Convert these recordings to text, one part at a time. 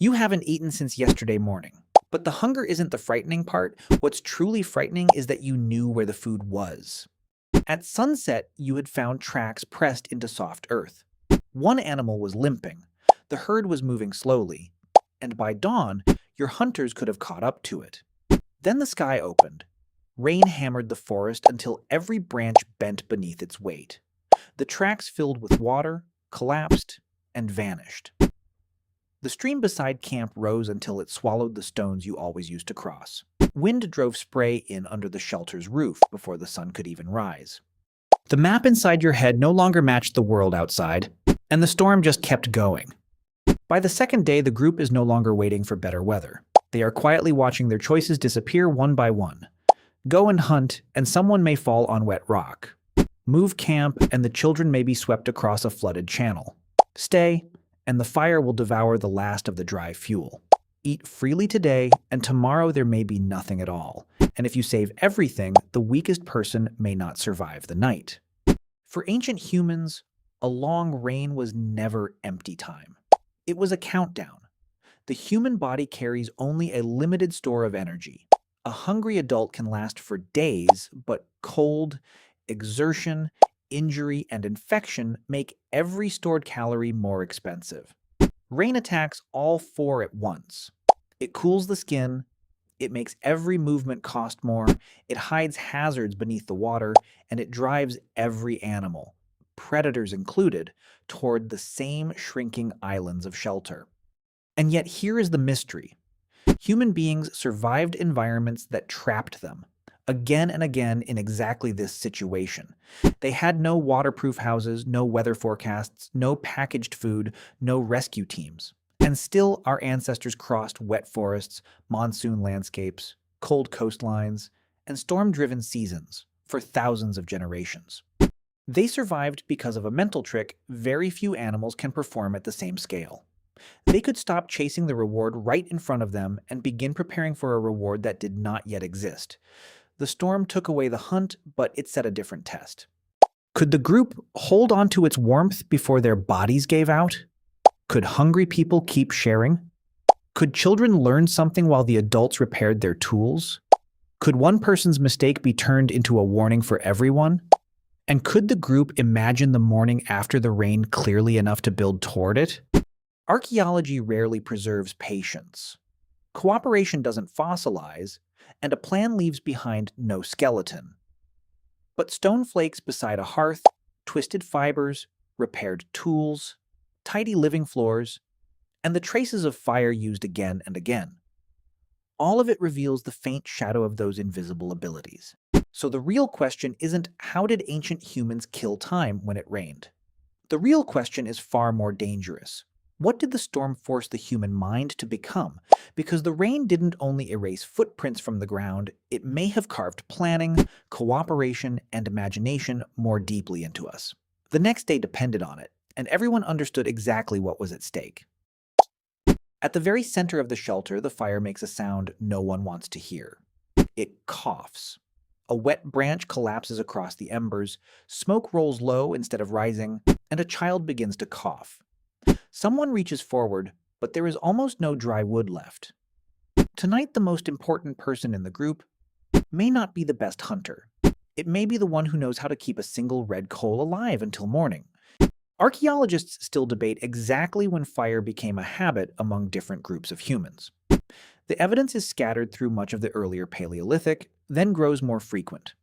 You haven't eaten since yesterday morning. But the hunger isn't the frightening part. What's truly frightening is that you knew where the food was. At sunset, you had found tracks pressed into soft earth. One animal was limping. The herd was moving slowly. And by dawn, your hunters could have caught up to it. Then the sky opened. Rain hammered the forest until every branch bent beneath its weight. The tracks filled with water, collapsed, and vanished. The stream beside camp rose until it swallowed the stones you always used to cross. Wind drove spray in under the shelter's roof before the sun could even rise. The map inside your head no longer matched the world outside, and the storm just kept going. By the second day, the group is no longer waiting for better weather. They are quietly watching their choices disappear one by one. Go and hunt, and someone may fall on wet rock. Move camp, and the children may be swept across a flooded channel. Stay, and the fire will devour the last of the dry fuel. Eat freely today, and tomorrow there may be nothing at all. And if you save everything, the weakest person may not survive the night. For ancient humans, a long rain was never empty time. It was a countdown. The human body carries only a limited store of energy. A hungry adult can last for days, but cold, exertion, injury, and infection make every stored calorie more expensive. Rain attacks all four at once. It cools the skin, it makes every movement cost more, it hides hazards beneath the water, and it drives every animal, predators included, toward the same shrinking islands of shelter. And yet here is the mystery. Human beings survived environments that trapped them, again and again in exactly this situation. They had no waterproof houses, no weather forecasts, no packaged food, no rescue teams. And still our ancestors crossed wet forests, monsoon landscapes, cold coastlines, and storm-driven seasons for thousands of generations. They survived because of a mental trick very few animals can perform at the same scale. They could stop chasing the reward right in front of them and begin preparing for a reward that did not yet exist. The storm took away the hunt, but it set a different test. Could the group hold on to its warmth before their bodies gave out? Could hungry people keep sharing? Could children learn something while the adults repaired their tools? Could one person's mistake be turned into a warning for everyone? And could the group imagine the morning after the rain clearly enough to build toward it? Archaeology rarely preserves patience. Cooperation doesn't fossilize, and a plan leaves behind no skeleton. But stone flakes beside a hearth, twisted fibers, repaired tools, tidy living floors, and the traces of fire used again and again. All of it reveals the faint shadow of those invisible abilities. So the real question isn't how did ancient humans kill time when it rained? The real question is far more dangerous. What did the storm force the human mind to become? Because the rain didn't only erase footprints from the ground, it may have carved planning, cooperation, and imagination more deeply into us. The next day depended on it, and everyone understood exactly what was at stake. At the very center of the shelter, the fire makes a sound no one wants to hear. It coughs. A wet branch collapses across the embers, smoke rolls low instead of rising, and a child begins to cough. Someone reaches forward, but there is almost no dry wood left. Tonight, the most important person in the group may not be the best hunter. It may be the one who knows how to keep a single red coal alive until morning. Archaeologists still debate exactly when fire became a habit among different groups of humans. The evidence is scattered through much of the earlier Paleolithic, then grows more frequent.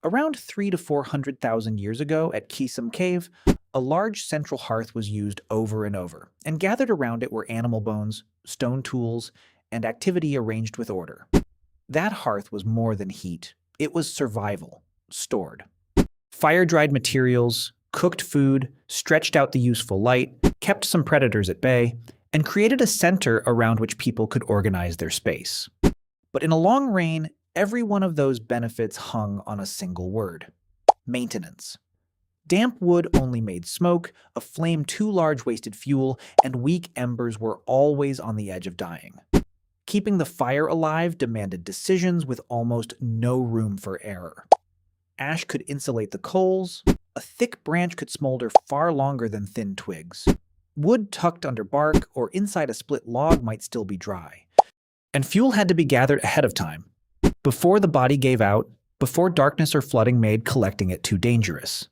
Around 300,000 to 400,000 years ago at Kisum Cave, a large central hearth was used over and over, and gathered around it were animal bones, stone tools, and activity arranged with order. That hearth was more than heat. It was survival, stored. Fire-dried materials, cooked food, stretched out the useful light, kept some predators at bay, and created a center around which people could organize their space. But in a long rain, every one of those benefits hung on a single word: maintenance. Damp wood only made smoke, a flame too large wasted fuel, and weak embers were always on the edge of dying. Keeping the fire alive demanded decisions with almost no room for error. Ash could insulate the coals, a thick branch could smolder far longer than thin twigs. Wood tucked under bark or inside a split log might still be dry. And fuel had to be gathered ahead of time, before the body gave out, before darkness or flooding made collecting it too dangerous.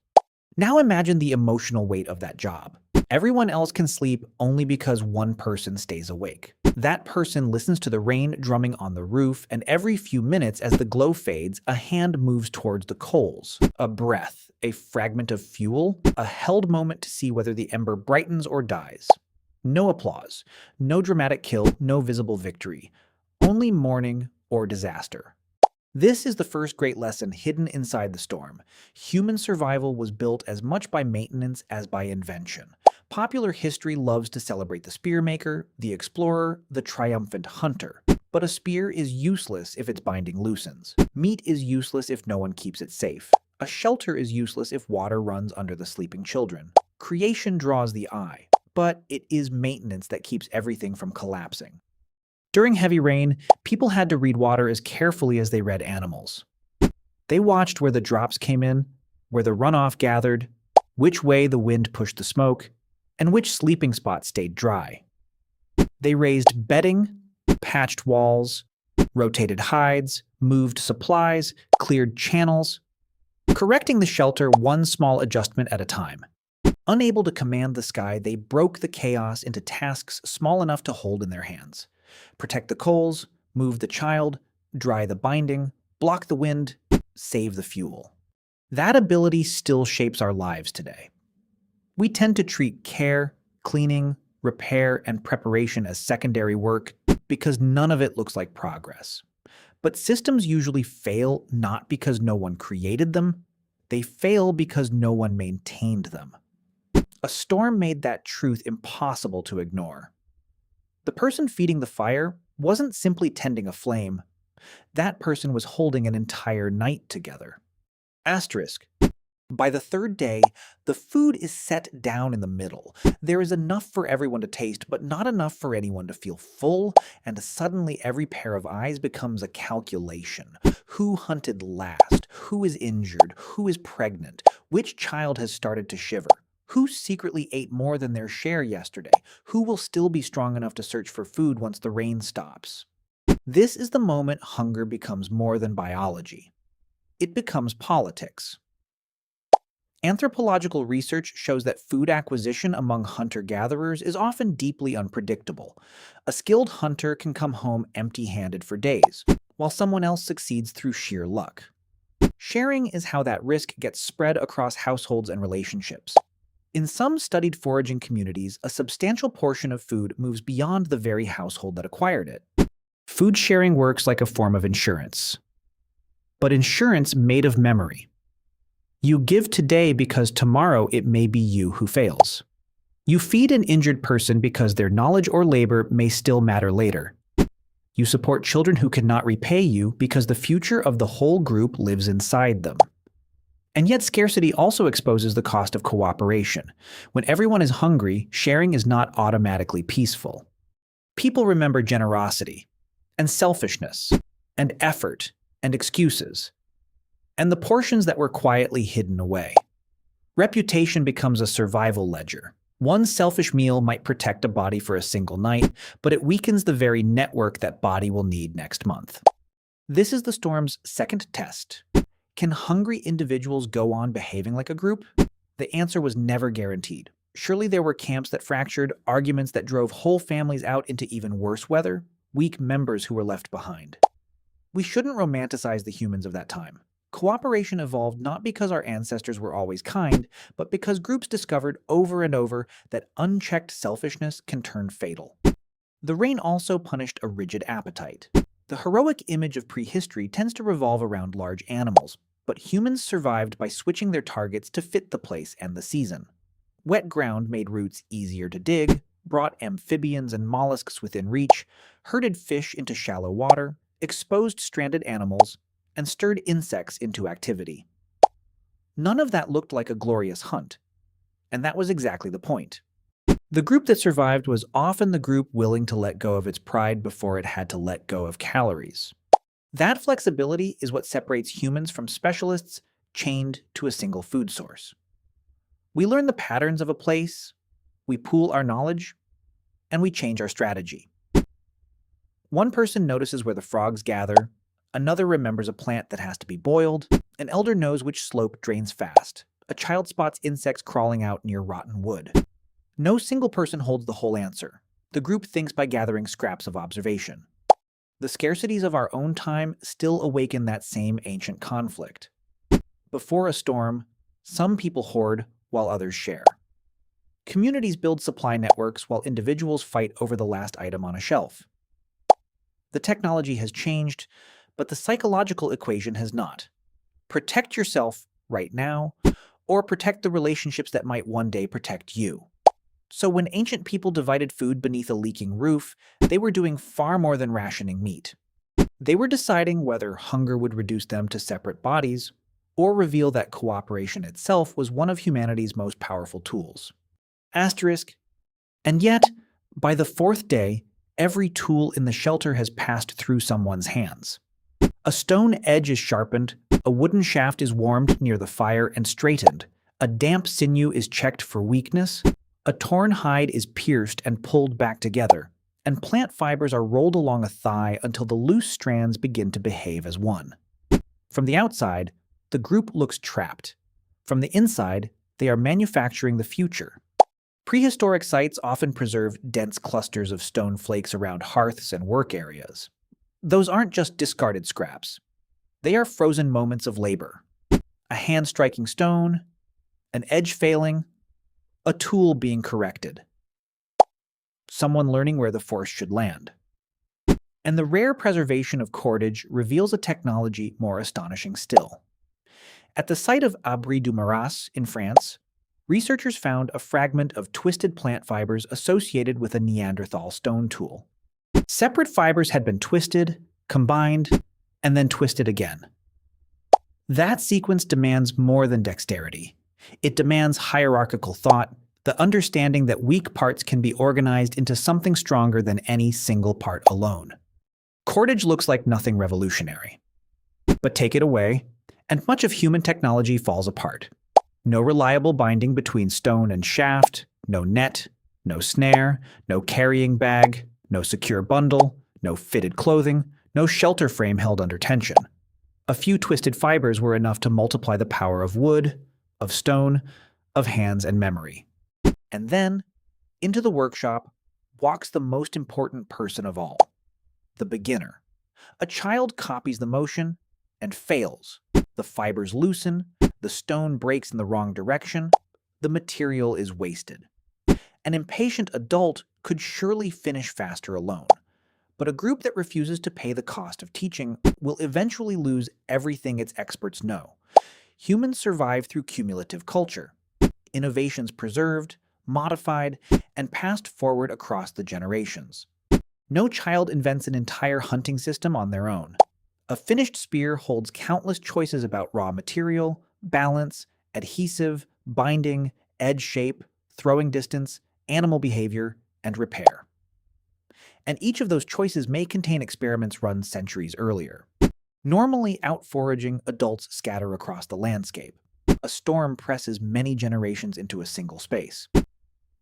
Now imagine the emotional weight of that job. Everyone else can sleep only because one person stays awake. That person listens to the rain drumming on the roof, and every few minutes as the glow fades, a hand moves towards the coals. A breath, a fragment of fuel, a held moment to see whether the ember brightens or dies. No applause, no dramatic kill, no visible victory. Only mourning or disaster. This is the first great lesson hidden inside the storm. Human survival was built as much by maintenance as by invention. Popular history loves to celebrate the spearmaker, the explorer, the triumphant hunter. But a spear is useless if its binding loosens. Meat is useless if no one keeps it safe. A shelter is useless if water runs under the sleeping children. Creation draws the eye, but it is maintenance that keeps everything from collapsing. During heavy rain, people had to read water as carefully as they read animals. They watched where the drops came in, where the runoff gathered, which way the wind pushed the smoke, and which sleeping spot stayed dry. They raised bedding, patched walls, rotated hides, moved supplies, cleared channels, correcting the shelter one small adjustment at a time. Unable to command the sky, they broke the chaos into tasks small enough to hold in their hands. Protect the coals, move the child, dry the binding, block the wind, save the fuel. That ability still shapes our lives today. We tend to treat care, cleaning, repair, and preparation as secondary work because none of it looks like progress. But systems usually fail not because no one created them, they fail because no one maintained them. A storm made that truth impossible to ignore. The person feeding the fire wasn't simply tending a flame. That person was holding an entire night together. Asterisk. By the third day, the food is set down in the middle. There is enough for everyone to taste, but not enough for anyone to feel full, and suddenly every pair of eyes becomes a calculation. Who hunted last? Who is injured? Who is pregnant? Which child has started to shiver? Who secretly ate more than their share yesterday? Who will still be strong enough to search for food once the rain stops? This is the moment hunger becomes more than biology. It becomes politics. Anthropological research shows that food acquisition among hunter-gatherers is often deeply unpredictable. A skilled hunter can come home empty-handed for days, while someone else succeeds through sheer luck. Sharing is how that risk gets spread across households and relationships. In some studied foraging communities, a substantial portion of food moves beyond the very household that acquired it. Food sharing works like a form of insurance. But insurance made of memory. You give today because tomorrow it may be you who fails. You feed an injured person because their knowledge or labor may still matter later. You support children who cannot repay you because the future of the whole group lives inside them. And yet scarcity also exposes the cost of cooperation. When everyone is hungry, sharing is not automatically peaceful. People remember generosity, and selfishness, and effort, and excuses, and the portions that were quietly hidden away. Reputation becomes a survival ledger. One selfish meal might protect a body for a single night, but it weakens the very network that body will need next month. This is the storm's second test. Can hungry individuals go on behaving like a group? The answer was never guaranteed. Surely there were camps that fractured, arguments that drove whole families out into even worse weather, weak members who were left behind. We shouldn't romanticize the humans of that time. Cooperation evolved not because our ancestors were always kind, but because groups discovered over and over that unchecked selfishness can turn fatal. The rain also punished a rigid appetite. The heroic image of prehistory tends to revolve around large animals, but humans survived by switching their targets to fit the place and the season. Wet ground made roots easier to dig, brought amphibians and mollusks within reach, herded fish into shallow water, exposed stranded animals, and stirred insects into activity. None of that looked like a glorious hunt, and that was exactly the point. The group that survived was often the group willing to let go of its pride before it had to let go of calories. That flexibility is what separates humans from specialists chained to a single food source. We learn the patterns of a place, We pool our knowledge, and we change our strategy. One person notices where the frogs gather, another remembers a plant that has to be boiled, an elder knows which slope drains fast, a child spots insects crawling out near rotten wood. No single person holds the whole answer. The group thinks by gathering scraps of observation. The scarcities of our own time still awaken that same ancient conflict. Before a storm, some people hoard while others share. Communities build supply networks while individuals fight over the last item on a shelf. The technology has changed, but the psychological equation has not. Protect yourself right now, or protect the relationships that might one day protect you. So when ancient people divided food beneath a leaking roof, they were doing far more than rationing meat. They were deciding whether hunger would reduce them to separate bodies, or reveal that cooperation itself was one of humanity's most powerful tools. Asterisk. And yet, by the fourth day, every tool in the shelter has passed through someone's hands. A stone edge is sharpened, a wooden shaft is warmed near the fire and straightened, a damp sinew is checked for weakness, a torn hide is pierced and pulled back together, and plant fibers are rolled along a thigh until the loose strands begin to behave as one. From the outside, the group looks trapped. From the inside, they are manufacturing the future. Prehistoric sites often preserve dense clusters of stone flakes around hearths and work areas. Those aren't just discarded scraps. They are frozen moments of labor. A hand striking stone, an edge failing, a tool being corrected. Someone learning where the force should land. And the rare preservation of cordage reveals a technology more astonishing still. At the site of Abri du Maras in France, researchers found a fragment of twisted plant fibers associated with a Neanderthal stone tool. Separate fibers had been twisted, combined, and then twisted again. That sequence demands more than dexterity. It demands hierarchical thought, the understanding that weak parts can be organized into something stronger than any single part alone. Cordage looks like nothing revolutionary. But take it away, and much of human technology falls apart. No reliable binding between stone and shaft, no net, no snare, no carrying bag, no secure bundle, no fitted clothing, no shelter frame held under tension. A few twisted fibers were enough to multiply the power of wood, of stone, of hands and memory. And then, into the workshop, walks the most important person of all, the beginner. A child copies the motion and fails. The fibers loosen, the stone breaks in the wrong direction, the material is wasted. An impatient adult could surely finish faster alone, but a group that refuses to pay the cost of teaching will eventually lose everything its experts know. Humans survive through cumulative culture, innovations preserved, modified, and passed forward across the generations. No child invents an entire hunting system on their own. A finished spear holds countless choices about raw material, balance, adhesive, binding, edge shape, throwing distance, animal behavior, and repair. And each of those choices may contain experiments run centuries earlier. Normally out foraging, adults scatter across the landscape. A storm presses many generations into a single space.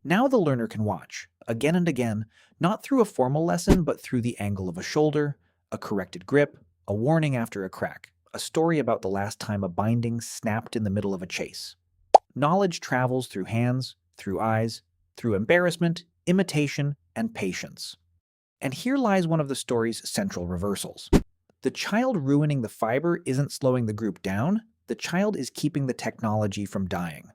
Now the learner can watch, again and again, not through a formal lesson, but through the angle of a shoulder, a corrected grip, a warning after a crack, a story about the last time a binding snapped in the middle of a chase. Knowledge travels through hands, through eyes, through embarrassment, imitation, and patience. And here lies one of the story's central reversals. The child ruining the fiber isn't slowing the group down, the child is keeping the technology from dying.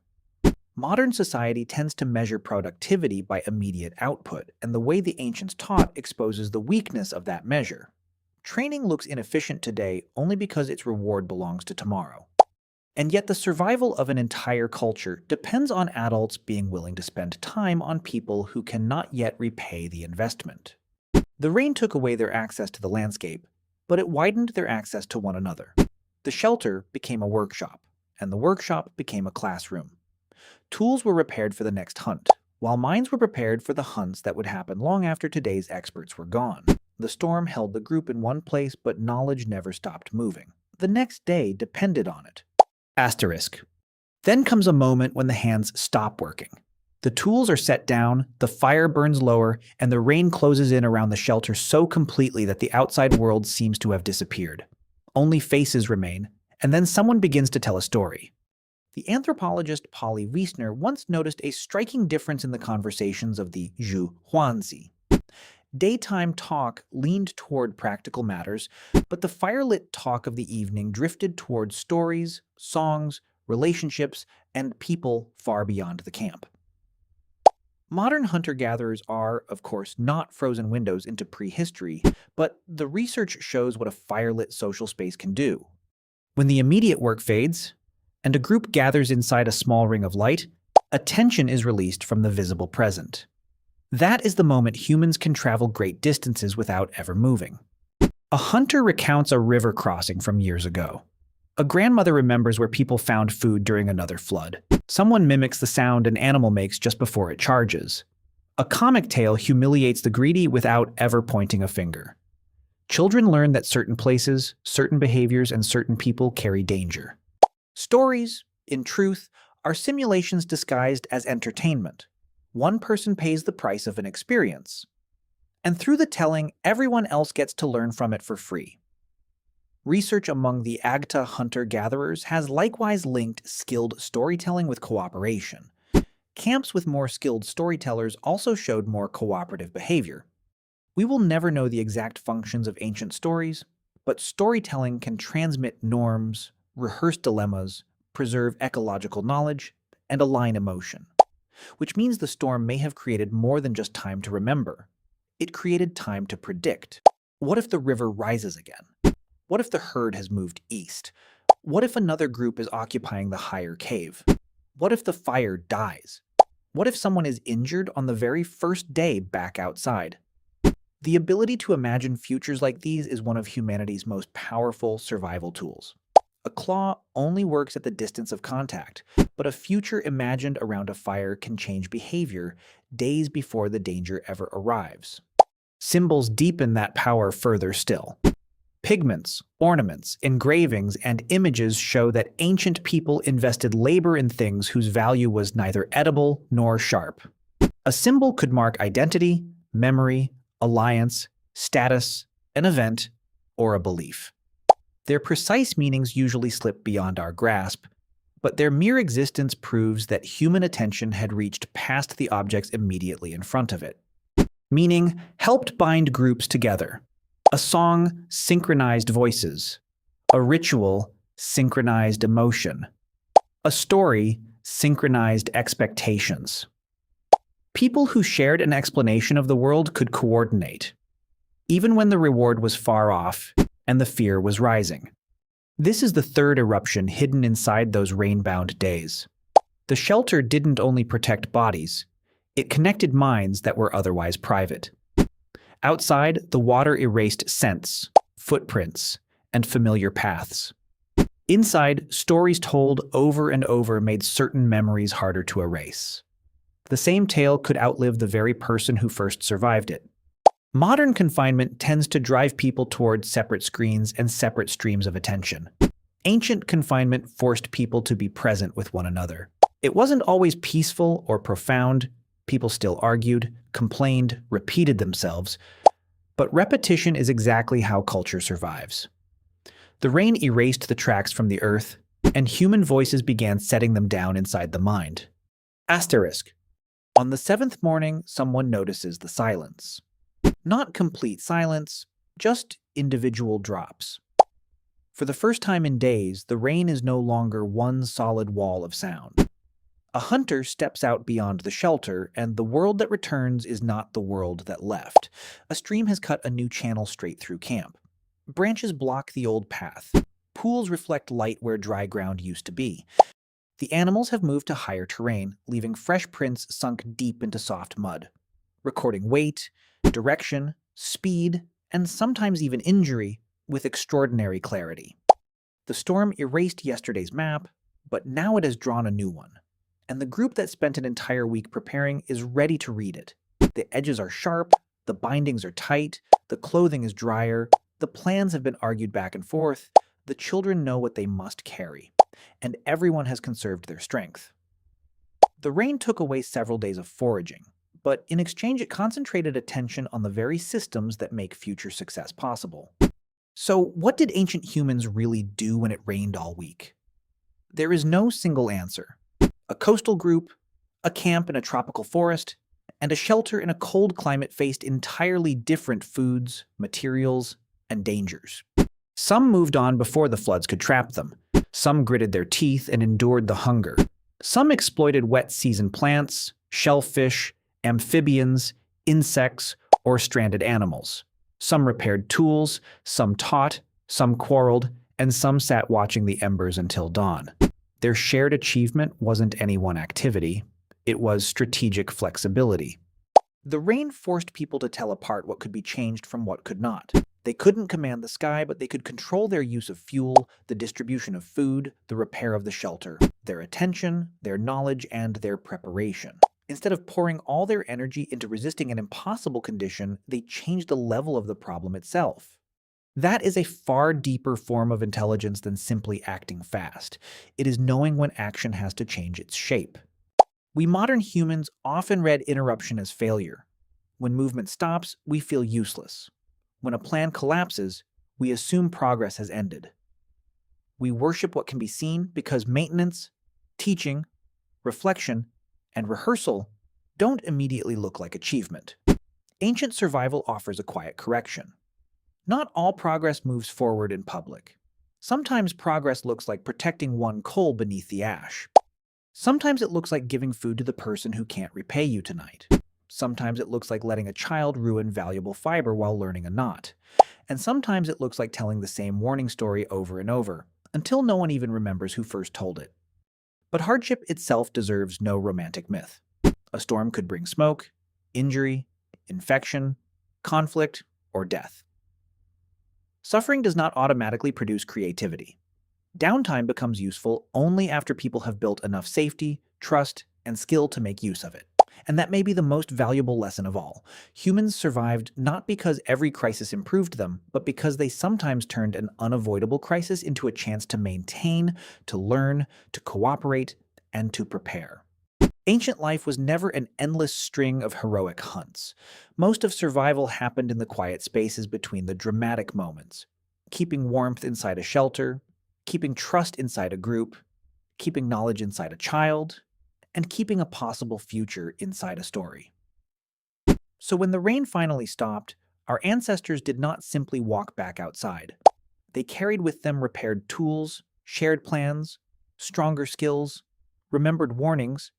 Modern society tends to measure productivity by immediate output, and the way the ancients taught exposes the weakness of that measure. Training looks inefficient today only because its reward belongs to tomorrow. And yet the survival of an entire culture depends on adults being willing to spend time on people who cannot yet repay the investment. The rain took away their access to the landscape, but it widened their access to one another. The shelter became a workshop, and the workshop became a classroom. Tools were repaired for the next hunt, while minds were prepared for the hunts that would happen long after today's experts were gone. The storm held the group in one place, but knowledge never stopped moving. The next day depended on it. Asterisk. Then comes a moment when the hands stop working. The tools are set down, the fire burns lower, and the rain closes in around the shelter so completely that the outside world seems to have disappeared. Only faces remain, and then someone begins to tell a story. The anthropologist Polly Wiesner once noticed a striking difference in the conversations of the Zhu Huanzi. Daytime talk leaned toward practical matters, but the firelit talk of the evening drifted toward stories, songs, relationships, and people far beyond the camp. Modern hunter-gatherers are, of course, not frozen windows into prehistory, but the research shows what a firelit social space can do. When the immediate work fades, and a group gathers inside a small ring of light, attention is released from the visible present. That is the moment humans can travel great distances without ever moving. A hunter recounts a river crossing from years ago. A grandmother remembers where people found food during another flood. Someone mimics the sound an animal makes just before it charges. A comic tale humiliates the greedy without ever pointing a finger. Children learn that certain places, certain behaviors, and certain people carry danger. Stories, in truth, are simulations disguised as entertainment. One person pays the price of an experience. And through the telling, everyone else gets to learn from it for free. Research among the Agta hunter-gatherers has likewise linked skilled storytelling with cooperation. Camps with more skilled storytellers also showed more cooperative behavior. We will never know the exact functions of ancient stories, but storytelling can transmit norms, rehearse dilemmas, preserve ecological knowledge, and align emotion. Which means the storm may have created more than just time to remember. It created time to predict. What if the river rises again? What if the herd has moved east? What if another group is occupying the higher cave? What if the fire dies? What if someone is injured on the very first day back outside? The ability to imagine futures like these is one of humanity's most powerful survival tools. A claw only works at the distance of contact, but a future imagined around a fire can change behavior days before the danger ever arrives. Symbols deepen that power further still. Pigments, ornaments, engravings, and images show that ancient people invested labor in things whose value was neither edible nor sharp. A symbol could mark identity, memory, alliance, status, an event, or a belief. Their precise meanings usually slip beyond our grasp, but their mere existence proves that human attention had reached past the objects immediately in front of it. Meaning helped bind groups together. A song synchronized voices. A ritual synchronized emotion. A story synchronized expectations. People who shared an explanation of the world could coordinate, even when the reward was far off and the fear was rising. This is the third eruption hidden inside those rain-bound days. The shelter didn't only protect bodies, it connected minds that were otherwise private. Outside, the water erased scents, footprints, and familiar paths. Inside, stories told over and over made certain memories harder to erase. The same tale could outlive the very person who first survived it. Modern confinement tends to drive people toward separate screens and separate streams of attention. Ancient confinement forced people to be present with one another. It wasn't always peaceful or profound. People still argued, complained, repeated themselves. But repetition is exactly how culture survives. The rain erased the tracks from the earth, and human voices began setting them down inside the mind. Asterisk. On the seventh morning, someone notices the silence. Not complete silence, just individual drops. For the first time in days, the rain is no longer one solid wall of sound. A hunter steps out beyond the shelter, and the world that returns is not the world that left. A stream has cut a new channel straight through camp. Branches block the old path. Pools reflect light where dry ground used to be. The animals have moved to higher terrain, leaving fresh prints sunk deep into soft mud, recording weight, direction, speed, and sometimes even injury with extraordinary clarity. The storm erased yesterday's map, but now it has drawn a new one. And the group that spent an entire week preparing is ready to read it. The edges are sharp, the bindings are tight, the clothing is drier, the plans have been argued back and forth, the children know what they must carry, and everyone has conserved their strength. The rain took away several days of foraging, but in exchange it concentrated attention on the very systems that make future success possible. So, what did ancient humans really do when it rained all week? There is no single answer. A coastal group, a camp in a tropical forest, and a shelter in a cold climate faced entirely different foods, materials, and dangers. Some moved on before the floods could trap them. Some gritted their teeth and endured the hunger. Some exploited wet season plants, shellfish, amphibians, insects, or stranded animals. Some repaired tools, some taught, some quarreled, and some sat watching the embers until dawn. Their shared achievement wasn't any one activity, it was strategic flexibility. The rain forced people to tell apart what could be changed from what could not. They couldn't command the sky, but they could control their use of fuel, the distribution of food, the repair of the shelter, their attention, their knowledge, and their preparation. Instead of pouring all their energy into resisting an impossible condition, they changed the level of the problem itself. That is a far deeper form of intelligence than simply acting fast. It is knowing when action has to change its shape. We modern humans often read interruption as failure. When movement stops, we feel useless. When a plan collapses, we assume progress has ended. We worship what can be seen because maintenance, teaching, reflection, and rehearsal don't immediately look like achievement. Ancient survival offers a quiet correction. Not all progress moves forward in public. Sometimes progress looks like protecting one coal beneath the ash. Sometimes it looks like giving food to the person who can't repay you tonight. Sometimes it looks like letting a child ruin valuable fiber while learning a knot. And sometimes it looks like telling the same warning story over and over, until no one even remembers who first told it. But hardship itself deserves no romantic myth. A storm could bring smoke, injury, infection, conflict, or death. Suffering does not automatically produce creativity. Downtime becomes useful only after people have built enough safety, trust, and skill to make use of it. And that may be the most valuable lesson of all. Humans survived not because every crisis improved them, but because they sometimes turned an unavoidable crisis into a chance to maintain, to learn, to cooperate, and to prepare. Ancient life was never an endless string of heroic hunts. Most of survival happened in the quiet spaces between the dramatic moments. Keeping warmth inside a shelter, keeping trust inside a group, keeping knowledge inside a child, and keeping a possible future inside a story. So when the rain finally stopped, our ancestors did not simply walk back outside. They carried with them repaired tools, shared plans, stronger skills, remembered warnings,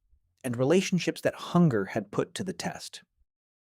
and relationships that hunger had put to the test.